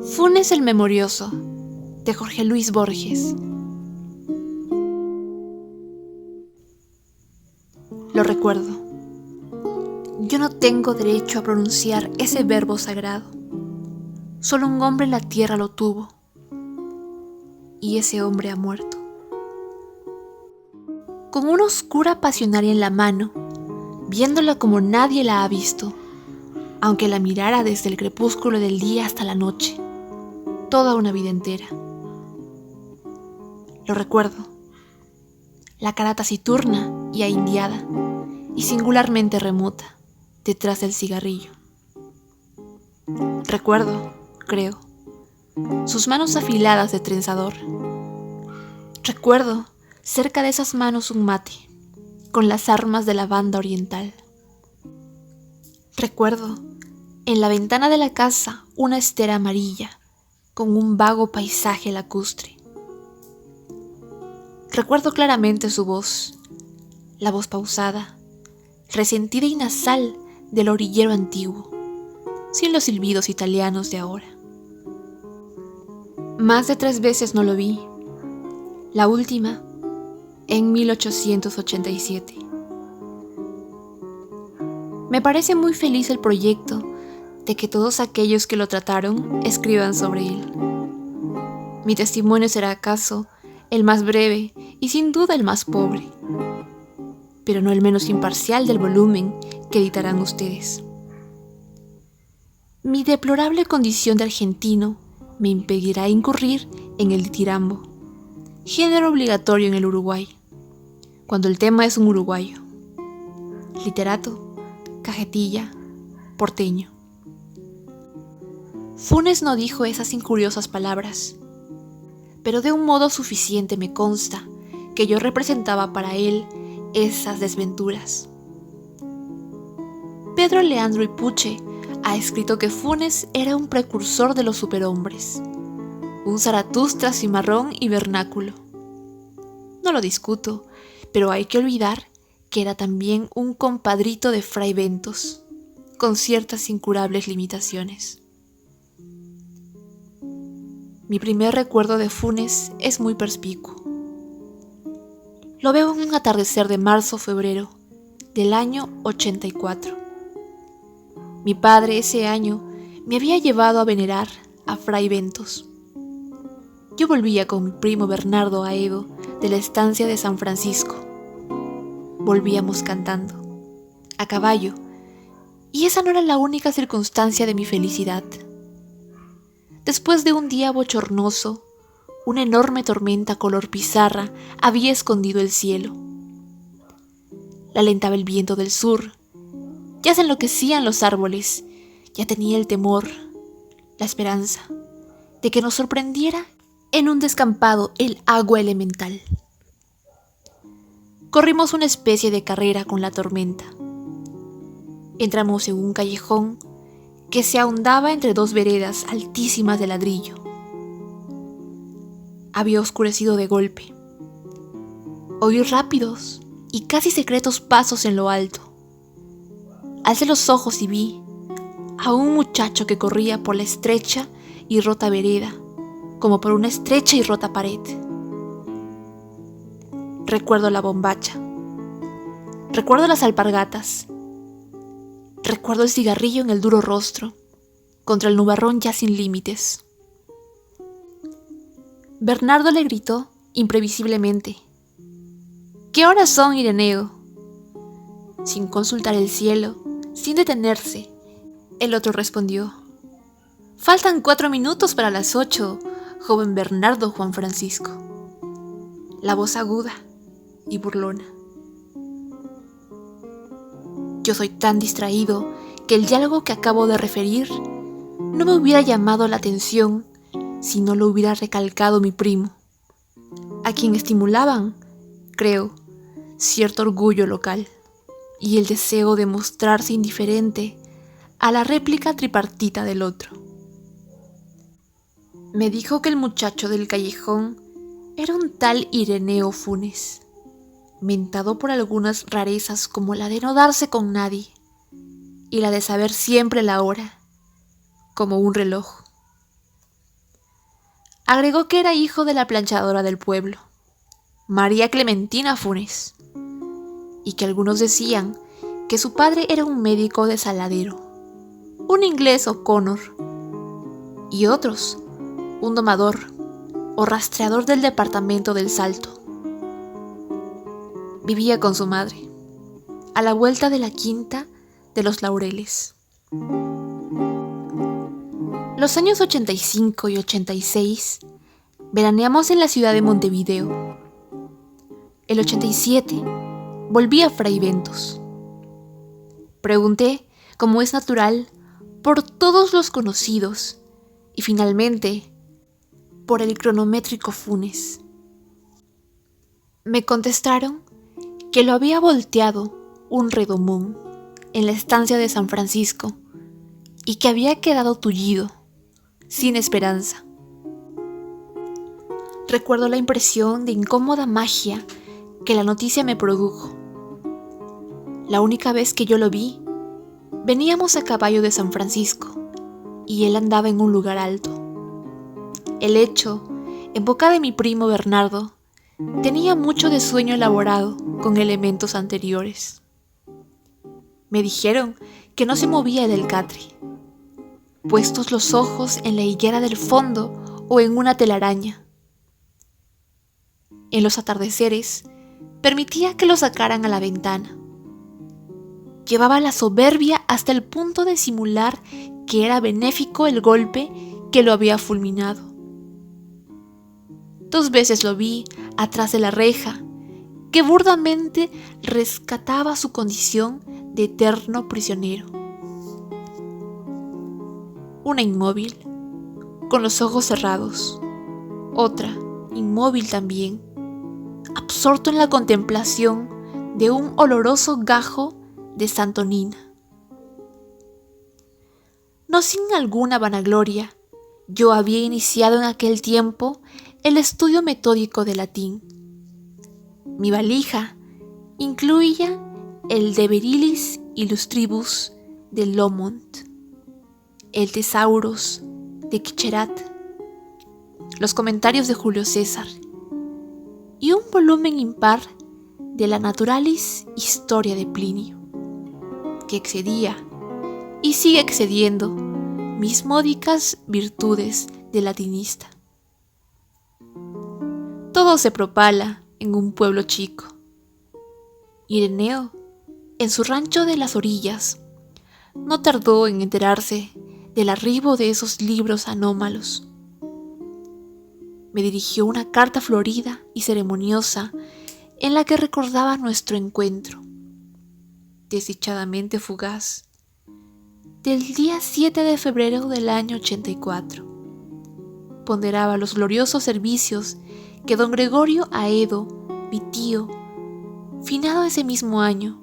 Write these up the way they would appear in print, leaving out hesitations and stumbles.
Funes el Memorioso, de Jorge Luis Borges. Lo recuerdo. Yo no tengo derecho a pronunciar ese verbo sagrado. Solo un hombre en la tierra lo tuvo. Y ese hombre ha muerto. Con una oscura pasionaria en la mano, viéndola como nadie la ha visto, aunque la mirara desde el crepúsculo del día hasta la noche, toda una vida entera. Lo recuerdo. La cara taciturna y ahindiada, y singularmente remota, detrás del cigarrillo. Recuerdo, creo, sus manos afiladas de trenzador. Recuerdo, cerca de esas manos un mate, con las armas de la banda oriental. Recuerdo, en la ventana de la casa, una estera amarilla, con un vago paisaje lacustre. Recuerdo claramente su voz, la voz pausada, resentida y nasal del orillero antiguo, sin los silbidos italianos de ahora. Más de 3 veces no lo vi, la última en 1887. Me parece muy feliz el proyecto de que todos aquellos que lo trataron escriban sobre él. Mi testimonio será acaso el más breve y sin duda el más pobre, pero no el menos imparcial del volumen que editarán ustedes. Mi deplorable condición de argentino me impedirá incurrir en el ditirambo, género obligatorio en el Uruguay, cuando el tema es un uruguayo. Literato, cajetilla, porteño. Funes no dijo esas incuriosas palabras, pero de un modo suficiente me consta que yo representaba para él esas desventuras. Pedro Leandro Ipuche ha escrito que Funes era un precursor de los superhombres, un Zaratustra cimarrón y vernáculo. No lo discuto, pero hay que olvidar que era también un compadrito de Fray Bentos, con ciertas incurables limitaciones. Mi primer recuerdo de Funes es muy perspicuo. Lo veo en un atardecer de marzo-febrero del año 84. Mi padre ese año me había llevado a venerar a Fray Bentos. Yo volvía con mi primo Bernardo Aedo de la estancia de San Francisco. Volvíamos cantando, a caballo, y esa no era la única circunstancia de mi felicidad. Después de un día bochornoso, una enorme tormenta color pizarra había escondido el cielo. La alentaba el viento del sur. Ya se enloquecían los árboles. Ya tenía el temor, la esperanza, de que nos sorprendiera en un descampado el agua elemental. Corrimos una especie de carrera con la tormenta. Entramos en un callejón que se ahondaba entre 2 veredas altísimas de ladrillo. Había oscurecido de golpe. Oí rápidos y casi secretos pasos en lo alto. Alcé los ojos y vi a un muchacho que corría por la estrecha y rota vereda, como por una estrecha y rota pared. Recuerdo la bombacha. Recuerdo las alpargatas. Recuerdo el cigarrillo en el duro rostro, contra el nubarrón ya sin límites. Bernardo le gritó imprevisiblemente: «¿Qué horas son, Ireneo?». Sin consultar el cielo, sin detenerse, el otro respondió: «Faltan 4 minutos para las 8, joven Bernardo Juan Francisco». La voz aguda y burlona. Yo soy tan distraído que el diálogo que acabo de referir no me hubiera llamado la atención si no lo hubiera recalcado mi primo, a quien estimulaban, creo, cierto orgullo local y el deseo de mostrarse indiferente a la réplica tripartita del otro. Me dijo que el muchacho del callejón era un tal Ireneo Funes, mentado por algunas rarezas como la de no darse con nadie y la de saber siempre la hora, como un reloj. Agregó que era hijo de la planchadora del pueblo, María Clementina Funes, y que algunos decían que su padre era un médico de Saladero, un inglés O'Connor, y otros, un domador o rastreador del departamento del Salto. Vivía con su madre, a la vuelta de la quinta de los Laureles. Los años 85 y 86 veraneamos en la ciudad de Montevideo. El 87 volví a Fray Bentos. Pregunté, como es natural, por todos los conocidos y finalmente por el cronométrico Funes. Me contestaron que lo había volteado un redomón en la estancia de San Francisco y que había quedado tullido, sin esperanza. Recuerdo la impresión de incómoda magia que la noticia me produjo. La única vez que yo lo vi, veníamos a caballo de San Francisco y él andaba en un lugar alto. El hecho, en boca de mi primo Bernardo, tenía mucho de sueño elaborado con elementos anteriores. Me dijeron que no se movía del catre, puestos los ojos en la higuera del fondo o en una telaraña. En los atardeceres, permitía que lo sacaran a la ventana. Llevaba la soberbia hasta el punto de simular que era benéfico el golpe que lo había fulminado. 2 veces lo vi atrás de la reja, que burdamente rescataba su condición de eterno prisionero. Una inmóvil, con los ojos cerrados. Otra, inmóvil también, absorto en la contemplación de un oloroso gajo de santonina. No sin alguna vanagloria, yo había iniciado en aquel tiempo el estudio metódico de latín. Mi valija incluía el De Virilis Illustribus de Lomont, el Tesauros de Quicherat, los comentarios de Julio César y un volumen impar de la Naturalis Historia de Plinio, que excedía y sigue excediendo mis módicas virtudes de latinista. Todo se propala en un pueblo chico. Ireneo, en su rancho de las orillas, no tardó en enterarse del arribo de esos libros anómalos. Me dirigió una carta florida y ceremoniosa en la que recordaba nuestro encuentro, desdichadamente fugaz, del día 7 de febrero del año 84. Ponderaba los gloriosos servicios que don Gregorio Aedo, mi tío, finado ese mismo año,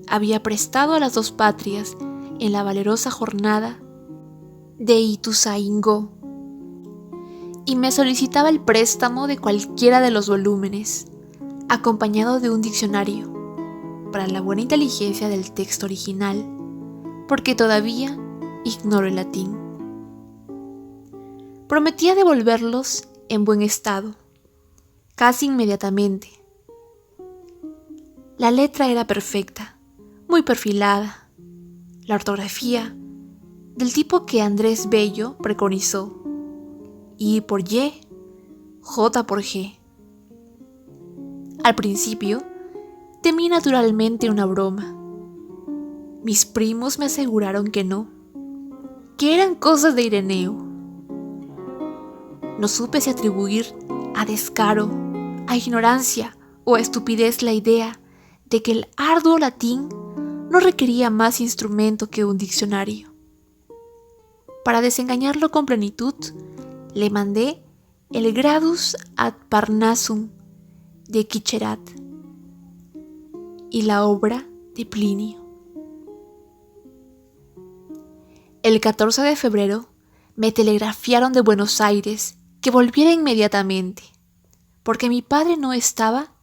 había prestado a las 2 patrias en la valerosa jornada de Ituzaingó, y me solicitaba el préstamo de cualquiera de los volúmenes, acompañado de un diccionario, para la buena inteligencia del texto original, porque todavía ignoro el latín. Prometía devolverlos en buen estado, casi inmediatamente. La letra era perfecta, muy perfilada. La ortografía, del tipo que Andrés Bello preconizó. I por Y, J por G. Al principio, temí naturalmente una broma. Mis primos me aseguraron que no, que eran cosas de Ireneo. No supe si atribuir a descaro, a ignorancia o a estupidez la idea de que el arduo latín no requería más instrumento que un diccionario. Para desengañarlo con plenitud, le mandé el Gradus ad Parnassum de Quicherat y la obra de Plinio. El 14 de febrero me telegrafiaron de Buenos Aires que volviera inmediatamente, porque mi padre no estaba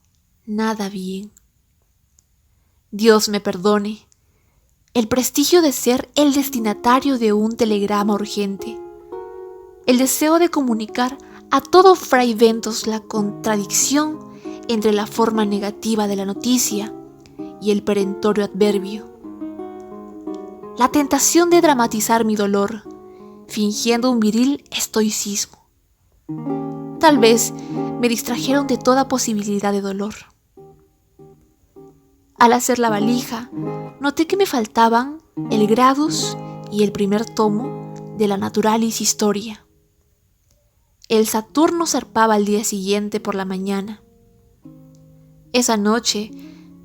nada bien. Dios me perdone el prestigio de ser el destinatario de un telegrama urgente, el deseo de comunicar a todo Fray Ventos la contradicción entre la forma negativa de la noticia y el perentorio adverbio. La tentación de dramatizar mi dolor, fingiendo un viril estoicismo. Tal vez me distrajeron de toda posibilidad de dolor. Al hacer la valija, noté que me faltaban el Gradus y el primer tomo de la Naturalis Historia. El Saturno zarpaba al día siguiente por la mañana. Esa noche,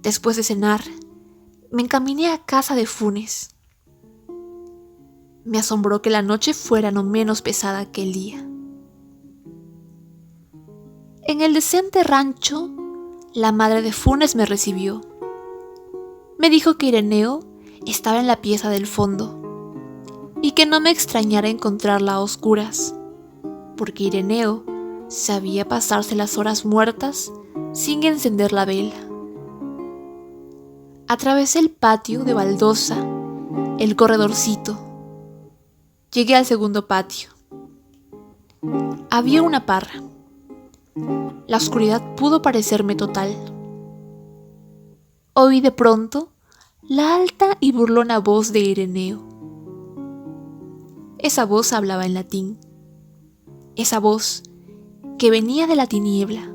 después de cenar, me encaminé a casa de Funes. Me asombró que la noche fuera no menos pesada que el día. En el decente rancho, la madre de Funes me recibió. Me dijo que Ireneo estaba en la pieza del fondo y que no me extrañara encontrarla a oscuras, porque Ireneo sabía pasarse las horas muertas sin encender la vela. Atravesé el patio de baldosa, el corredorcito. Llegué al segundo patio. Había una parra. La oscuridad pudo parecerme total. Oí de pronto la alta y burlona voz de Ireneo. Esa voz hablaba en latín. Esa voz, que venía de la tiniebla,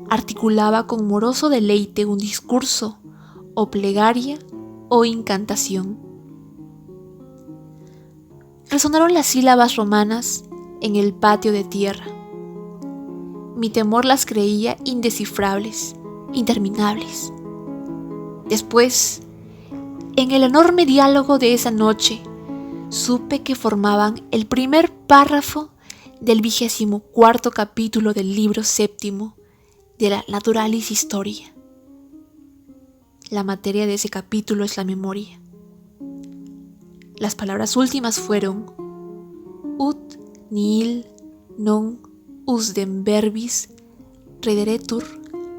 articulaba con moroso deleite un discurso, o plegaria, o incantación. Resonaron las sílabas romanas en el patio de tierra. Mi temor las creía indescifrables, interminables. Después, en el enorme diálogo de esa noche, supe que formaban el primer párrafo del 24º capítulo del libro 7 de la Naturalis Historia. La materia de ese capítulo es la memoria. Las palabras últimas fueron ut nihil non usdem verbis rederetur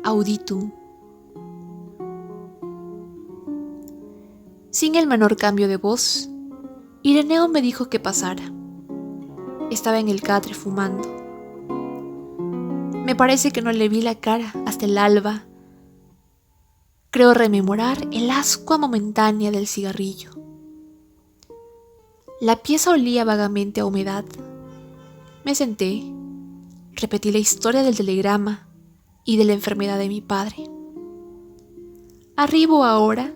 auditum. Sin el menor cambio de voz, Ireneo me dijo que pasara. Estaba en el catre fumando. Me parece que no le vi la cara hasta el alba. Creo rememorar el ascua momentánea del cigarrillo. La pieza olía vagamente a humedad. Me senté, repetí la historia del telegrama y de la enfermedad de mi padre. Arribo ahora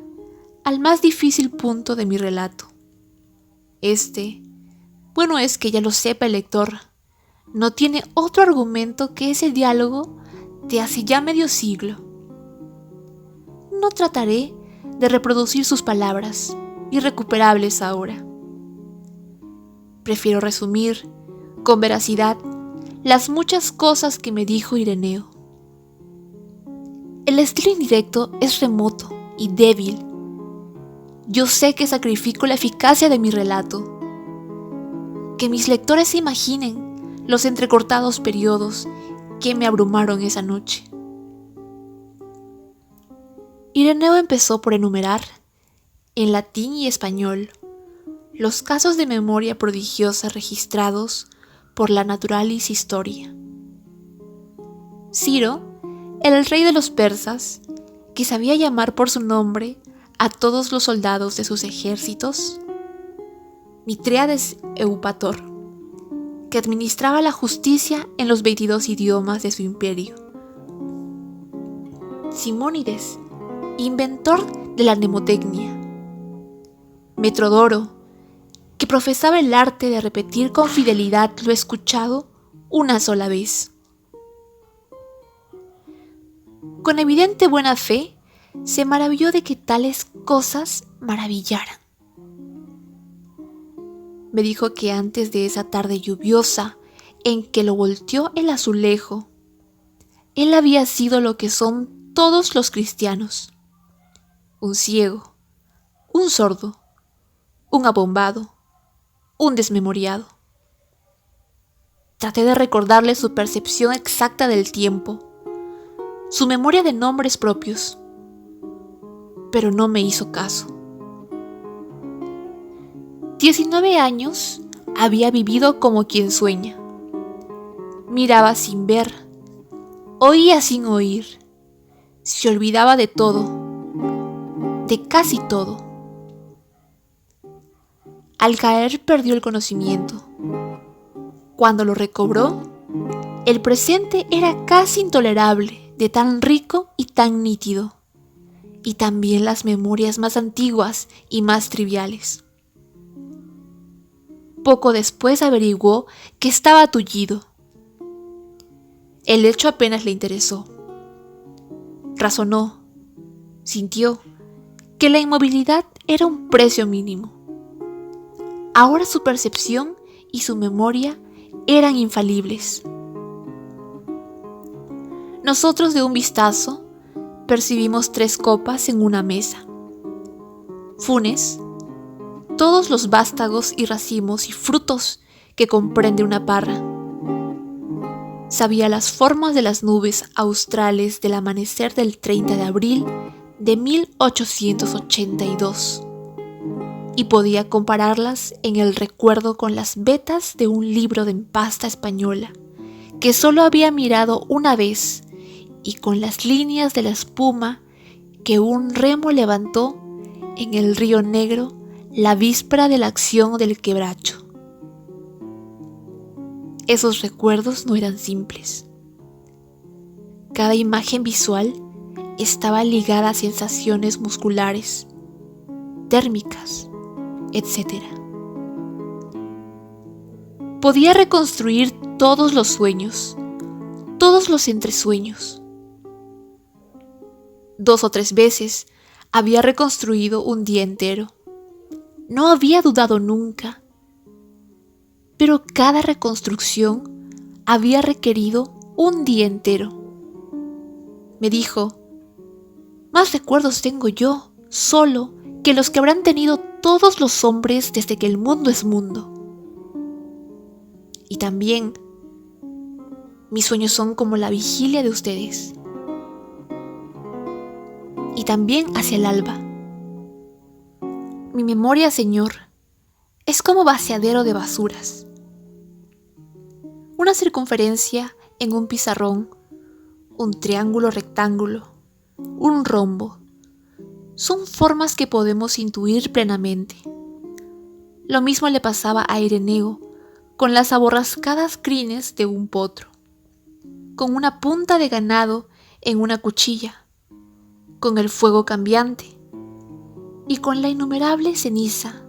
al más difícil punto de mi relato. Bueno es que ya lo sepa el lector, no tiene otro argumento que ese diálogo de hace ya medio siglo. No trataré de reproducir sus palabras, irrecuperables ahora. Prefiero resumir, con veracidad, las muchas cosas que me dijo Ireneo. El estilo indirecto es remoto y débil. Yo sé que sacrifico la eficacia de mi relato. Que mis lectores se imaginen los entrecortados periodos que me abrumaron esa noche. Ireneo empezó por enumerar, en latín y español, los casos de memoria prodigiosa registrados por la Naturalis Historia. Ciro, el rey de los persas, que sabía llamar por su nombre a todos los soldados de sus ejércitos. Mitríades Eupator, que administraba la justicia en los 22 idiomas de su imperio. Simónides, inventor de la mnemotecnia. Metrodoro, que profesaba el arte de repetir con fidelidad lo escuchado una sola vez. Con evidente buena fe, se maravilló de que tales cosas maravillaran. Me dijo que antes de esa tarde lluviosa en que lo volteó el azulejo, él había sido lo que son todos los cristianos: un ciego, un sordo, un abombado, un desmemoriado. Traté de recordarle su percepción exacta del tiempo, su memoria de nombres propios, pero no me hizo caso. 19 años había vivido como quien sueña. miraba sin ver, oía sin oír, se olvidaba de todo, de casi todo. Al caer perdió el conocimiento. Cuando lo recobró, el presente era casi intolerable de tan rico y tan nítido, y también las memorias más antiguas y más triviales. Poco después averiguó que estaba tullido. El hecho apenas le interesó. Razonó, sintió que la inmovilidad era un precio mínimo. Ahora su percepción y su memoria eran infalibles. Nosotros de un vistazo percibimos 3 copas en una mesa. Funes, todos los vástagos y racimos y frutos que comprende una parra. Sabía las formas de las nubes australes del amanecer del 30 de abril de 1882 y podía compararlas en el recuerdo con las vetas de un libro de empasta española que solo había mirado una vez y con las líneas de la espuma que un remo levantó en el río Negro la víspera de la acción del Quebracho. Esos recuerdos no eran simples. Cada imagen visual estaba ligada a sensaciones musculares, térmicas, etc. Podía reconstruir todos los sueños, todos los entresueños. 2 o 3 veces había reconstruido un día entero. No había dudado nunca, pero cada reconstrucción había requerido un día entero. Me dijo, más recuerdos tengo yo, solo, que los que habrán tenido todos los hombres desde que el mundo es mundo. Y también, mis sueños son como la vigilia de ustedes. Y también hacia el alba. Mi memoria, Señor, es como vaciadero de basuras. Una circunferencia en un pizarrón, un triángulo rectángulo, un rombo, son formas que podemos intuir plenamente. Lo mismo le pasaba a Ireneo con las aborrascadas crines de un potro, con una punta de ganado en una cuchilla, con el fuego cambiante y con la innumerable ceniza,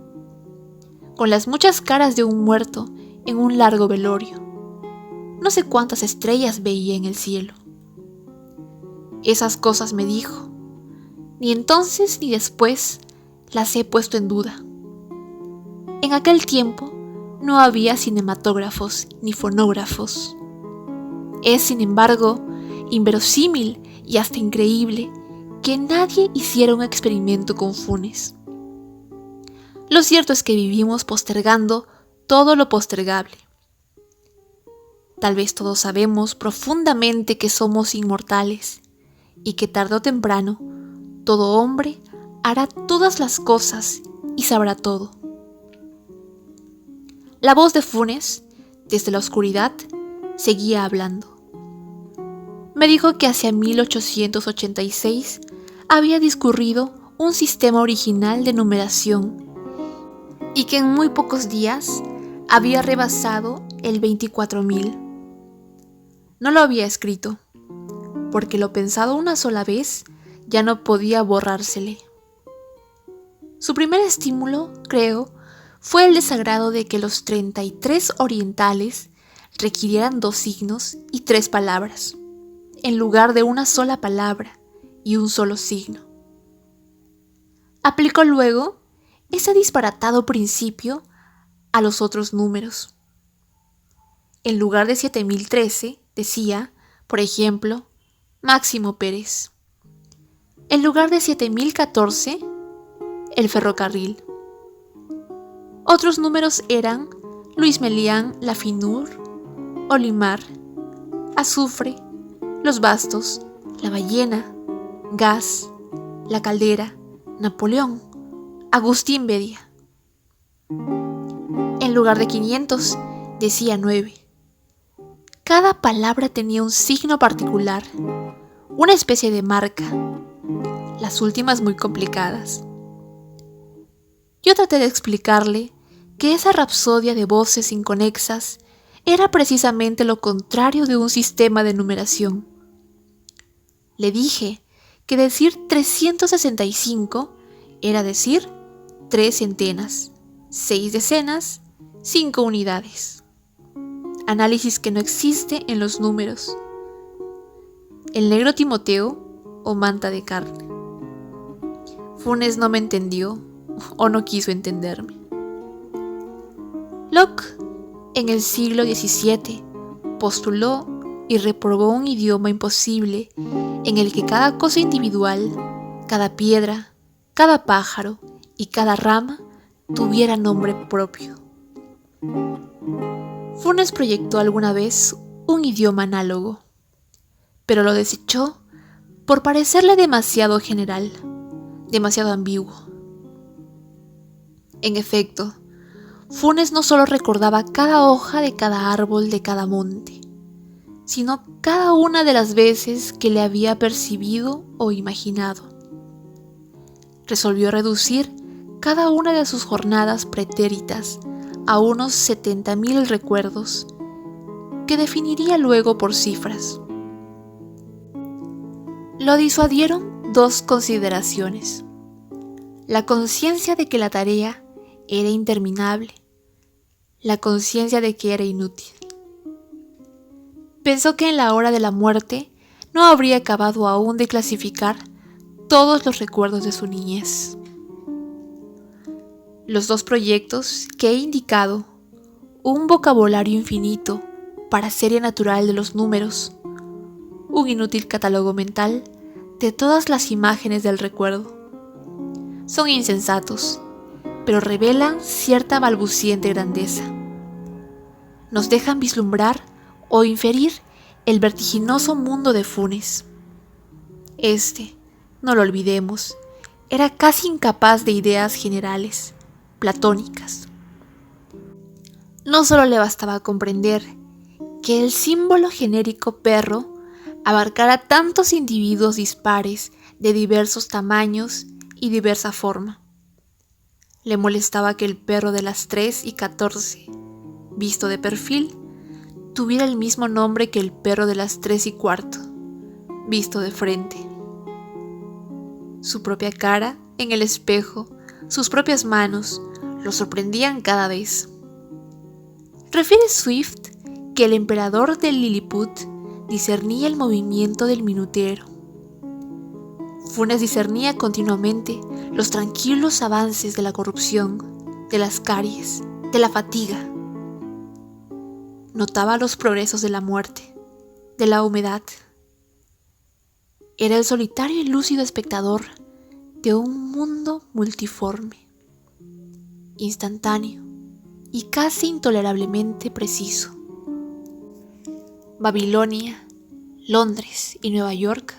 con las muchas caras de un muerto en un largo velorio. No sé cuántas estrellas veía en el cielo. Esas cosas me dijo. Ni entonces ni después las he puesto en duda. En aquel tiempo no había cinematógrafos ni fonógrafos. Es, sin embargo, inverosímil y hasta increíble que nadie hiciera un experimento con Funes. Lo cierto es que vivimos postergando todo lo postergable. Tal vez todos sabemos profundamente que somos inmortales y que tarde o temprano todo hombre hará todas las cosas y sabrá todo. La voz de Funes, desde la oscuridad, seguía hablando. Me dijo que hacia 1886 había discurrido un sistema original de numeración y que en muy pocos días había rebasado el 24.000. No lo había escrito, porque lo pensado una sola vez ya no podía borrársele. Su primer estímulo, creo, fue el desagrado de que los 33 orientales requirieran 2 signos y 3 palabras, en lugar de una sola palabra y un solo signo. Aplicó luego ese disparatado principio a los otros números. En lugar de 7013, decía, por ejemplo, Máximo Pérez. En lugar de 7014, el ferrocarril. Otros números eran Luis Melián Lafinur, Olimar, Azufre, Los Bastos, La Ballena, Gas, La Caldera, Napoleón, Agustín Bedia. En lugar de 500, decía 9. cada palabra tenía un signo particular, una especie de marca, las últimas muy complicadas. Yo traté de explicarle que esa rapsodia de voces inconexas era precisamente lo contrario de un sistema de numeración. Le dije que decir 365 era decir 3 centenas, 6 decenas, 5 unidades. Análisis que no existe en los números. El negro Timoteo o manta de carne. Funes no me entendió o no quiso entenderme. Locke, en el siglo XVII, postuló y reprobó un idioma imposible en el que cada cosa individual, cada piedra, cada pájaro y cada rama tuviera nombre propio. Funes proyectó alguna vez un idioma análogo, pero lo desechó por parecerle demasiado general, demasiado ambiguo. En efecto, Funes no solo recordaba cada hoja de cada árbol de cada monte, sino cada una de las veces que le había percibido o imaginado. Resolvió reducir cada una de sus jornadas pretéritas a unos 70.000 recuerdos, que definiría luego por cifras. Lo disuadieron dos consideraciones: la conciencia de que la tarea era interminable, la conciencia de que era inútil. Pensó que en la hora de la muerte no habría acabado aún de clasificar todos los recuerdos de su niñez. Los dos proyectos que he indicado, un vocabulario infinito para serie natural de los números, un inútil catálogo mental de todas las imágenes del recuerdo, son insensatos, pero revelan cierta balbuciente grandeza. Nos dejan vislumbrar o inferir el vertiginoso mundo de Funes. No lo olvidemos, era casi incapaz de ideas generales, platónicas. No solo le bastaba comprender que el símbolo genérico perro abarcara tantos individuos dispares de diversos tamaños y diversa forma. Le molestaba que el perro de las 3 y 14, visto de perfil, tuviera el mismo nombre que el perro de las 3 y cuarto, visto de frente. Su propia cara en el espejo, sus propias manos, lo sorprendían cada vez. Refiere Swift que el emperador del Lilliput discernía el movimiento del minutero. Funes discernía continuamente los tranquilos avances de la corrupción, de las caries, de la fatiga. Notaba los progresos de la muerte, de la humedad. Era el solitario y lúcido espectador de un mundo multiforme, instantáneo y casi intolerablemente preciso. Babilonia, Londres y Nueva York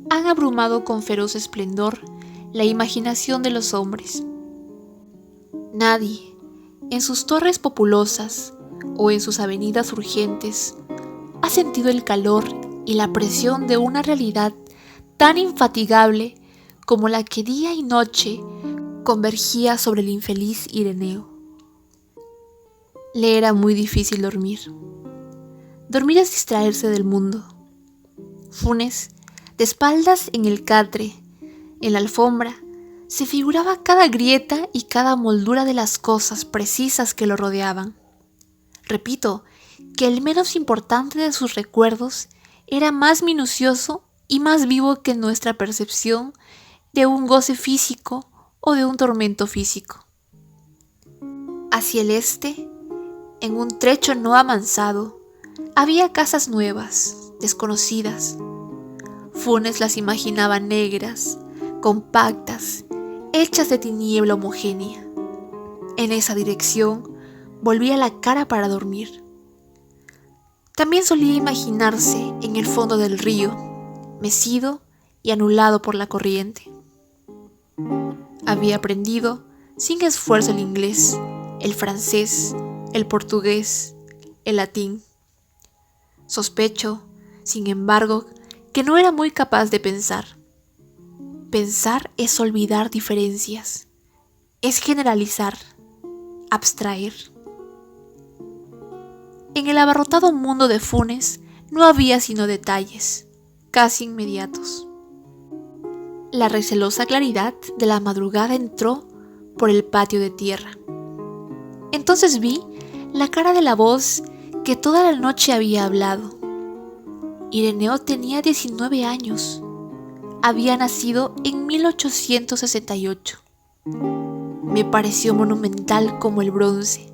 han abrumado con feroz esplendor la imaginación de los hombres. Nadie, en sus torres populosas o en sus avenidas urgentes, ha sentido el calor y la presión de una realidad tan infatigable como la que día y noche convergía sobre el infeliz Ireneo. Le era muy difícil dormir. Dormir es distraerse del mundo. Funes, de espaldas en el catre, en la alfombra, se figuraba cada grieta y cada moldura de las cosas precisas que lo rodeaban. Repito, que el menos importante de sus recuerdos era más minucioso y más vivo que nuestra percepción de un goce físico o de un tormento físico. Hacia el este, en un trecho no amansado, había casas nuevas, desconocidas. Funes las imaginaba negras, compactas, hechas de tiniebla homogénea. En esa dirección volvía la cara para dormir. También solía imaginarse en el fondo del río, mecido y anulado por la corriente. Había aprendido sin esfuerzo el inglés, el francés, el portugués, el latín. Sospecho, sin embargo, que no era muy capaz de pensar. Pensar es olvidar diferencias, es generalizar, abstraer. En el abarrotado mundo de Funes no había sino detalles, casi inmediatos. La recelosa claridad de la madrugada entró por el patio de tierra. Entonces vi la cara de la voz que toda la noche había hablado. Ireneo tenía 19 años. Había nacido en 1868. Me pareció monumental como el bronce,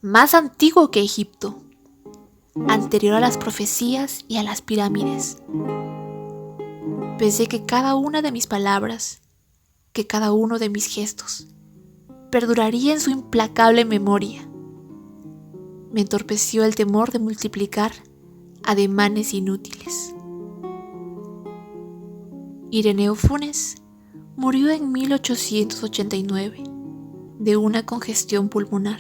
más antiguo que Egipto, anterior a las profecías y a las pirámides. Pensé que cada una de mis palabras, que cada uno de mis gestos, perduraría en su implacable memoria. Me entorpeció el temor de multiplicar ademanes inútiles. Ireneo Funes murió en 1889 de una congestión pulmonar.